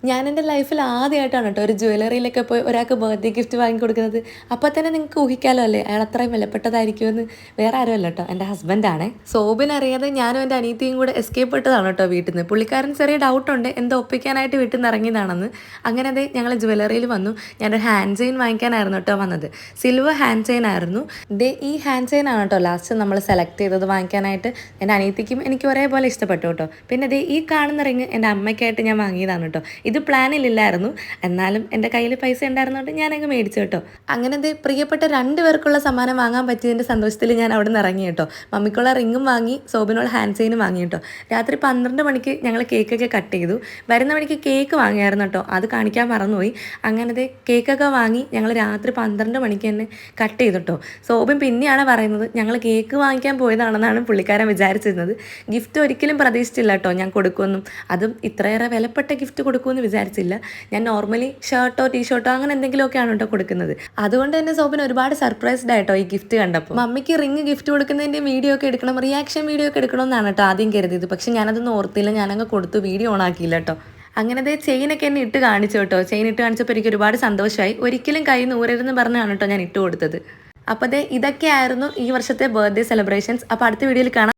ഞാൻ എൻ്റെ ലൈഫിൽ ആദ്യമായിട്ടാണ് കേട്ടോ ഒരു ജ്വല്ലറിയിലൊക്കെ പോയി ഒരാൾക്ക് ബർത്ത്ഡേ ഗിഫ്റ്റ് വാങ്ങിക്കൊടുക്കുന്നത്. അപ്പോൾ തന്നെ നിങ്ങൾക്ക് ഊഹിക്കാലോ അല്ലേ അയാൾ അത്രയും വിലപ്പെട്ടതായിരിക്കുമെന്ന്. വേറെ ആരുമല്ല കേട്ടോ, എൻ്റെ ഹസ്ബൻഡാണ്. സോബിനറിയാതെ ഞാനും എൻ്റെ അനിയത്തിയും കൂടെ എസ്കേപ്പ് ഇട്ടതാണ് കേട്ടോ വീട്ടിൽ നിന്ന്. പുള്ളിക്കാരൻ ചെറിയ ഡൗട്ടുണ്ട് എന്തോ ഒപ്പിക്കാനായിട്ട് വീട്ടിൽ നിന്ന് ഇറങ്ങിയതാണെന്ന്. അങ്ങനെ അതേ ഞങ്ങൾ ജ്വല്ലറിയിൽ വന്നു. ഞാനൊരു ഹാൻഡ് ചെയിൻ വാങ്ങിക്കാനായിരുന്നു കേട്ടോ വന്നത്. സിൽവർ ഹാൻഡ് ചെയിൻ ആയിരുന്നു. ഈ ഹാൻഡ് ചെയിൻ ആണ് കേട്ടോ ലാസ്റ്റ് നമ്മൾ സെലക്ട് ചെയ്തത് വാങ്ങിക്കാനായിട്ട്. എൻ്റെ അനിയത്തിക്കും എനിക്ക് ഒരേപോലെ ഇഷ്ടപ്പെട്ടു കേട്ടോ. പിന്നെ ഈ കാണുന്ന റിങ് എൻ്റെ അമ്മയ്ക്കായിട്ട് ഞാൻ വാങ്ങിയതാണ് കേട്ടോ. ഇത് പ്ലാനിലില്ലായിരുന്നു, എന്നാലും എൻ്റെ കയ്യിൽ പൈസ ഉണ്ടായിരുന്നതുകൊണ്ട് ഞാനങ്ങ് മേടിച്ചു കേട്ടോ. അങ്ങനെ പ്രിയപ്പെട്ട 2 പേർക്കുള്ള സമ്മാനം വാങ്ങാൻ പറ്റിയതിൻ്റെ സന്തോഷത്തിൽ ഞാൻ അവിടെ നിന്ന് ഇറങ്ങി കേട്ടോ. മമ്മിക്കുള്ള റിങ്ങും വാങ്ങി, സോബിനുള്ള ഹാൻഡ് ചെയിനും വാങ്ങി കേട്ടോ. രാത്രി 12 മണിക്ക് ഞങ്ങൾ കേക്കൊക്കെ കട്ട് ചെയ്തു. വരുന്ന മണിക്ക് കേക്ക് വാങ്ങിയായിരുന്നു കേട്ടോ, അത് കാണിക്കാൻ മറന്നുപോയി. അങ്ങനെ കേക്കൊക്കെ വാങ്ങി ഞങ്ങൾ രാത്രി 12 മണിക്ക് തന്നെ കട്ട് ചെയ്തു കേട്ടോ. സോബിൻ പിന്നെയാണ് പറയുന്നത് ഞങ്ങൾ കേക്ക് വാങ്ങിക്കാൻ പോയതാണെന്നാണ് പുള്ളിക്കാരൻ വിചാരിച്ചിരുന്നത്. ഗിഫ്റ്റ് ഒരിക്കലും പ്രതീക്ഷിച്ചില്ല കേട്ടോ ഞാൻ കൊടുക്കുമെന്നും, അതും ഇത്രയേറെ വിലപ്പെട്ട ഗിഫ്റ്റ് കൊടുക്കുമെന്ന് വിചാരിച്ചില്ല. ഞാൻ നോർമലി ഷർട്ടോ ടീഷർട്ടോ അങ്ങനെ എന്തെങ്കിലുമൊക്കെയാണ് കേട്ടോ കൊടുക്കുന്നത്. അതുകൊണ്ട് തന്നെ സോബിന് ഒരുപാട് സർപ്രൈസ്ഡ് ആയിട്ടോ ഈ ഗിഫ്റ്റ് കണ്ടപ്പോൾ. മമ്മിക്ക് റിങ് ഗിഫ്റ്റ് കൊടുക്കുന്നതിൻ്റെ വീഡിയോ ഒക്കെ എടുക്കണം, റിയാക്ഷൻ വീഡിയോ ഒക്കെ എടുക്കണമെന്നാണ് കേട്ടോ ആദ്യം കരുതിയത്. പക്ഷെ ഞാനതൊന്നും ഓർത്തില്ല, ഞാനങ്ങ് കൊടുത്തു, വീഡിയോ ഓൺ ആക്കിയില്ല കേട്ടോ. അങ്ങനെ ചെയിനൊക്കെ എന്നെ ഇട്ട് കാണിച്ചു കേട്ടോ. ചെയിൻ ഇട്ട് കാണിച്ചപ്പോൾ എനിക്ക് ഒരുപാട് സന്തോഷമായി. ഒരിക്കലും കൈ നൂരരുതെന്ന് പറഞ്ഞാണ് കേട്ടോ ഞാൻ ഇട്ട് കൊടുത്തത്. അപ്പോൾ ഇതൊക്കെയായിരുന്നു ഈ വർഷത്തെ ബർത്ത്ഡേ സെലിബ്രേഷൻസ്. അപ്പോൾ അടുത്ത വീഡിയോയിൽ കാണാം.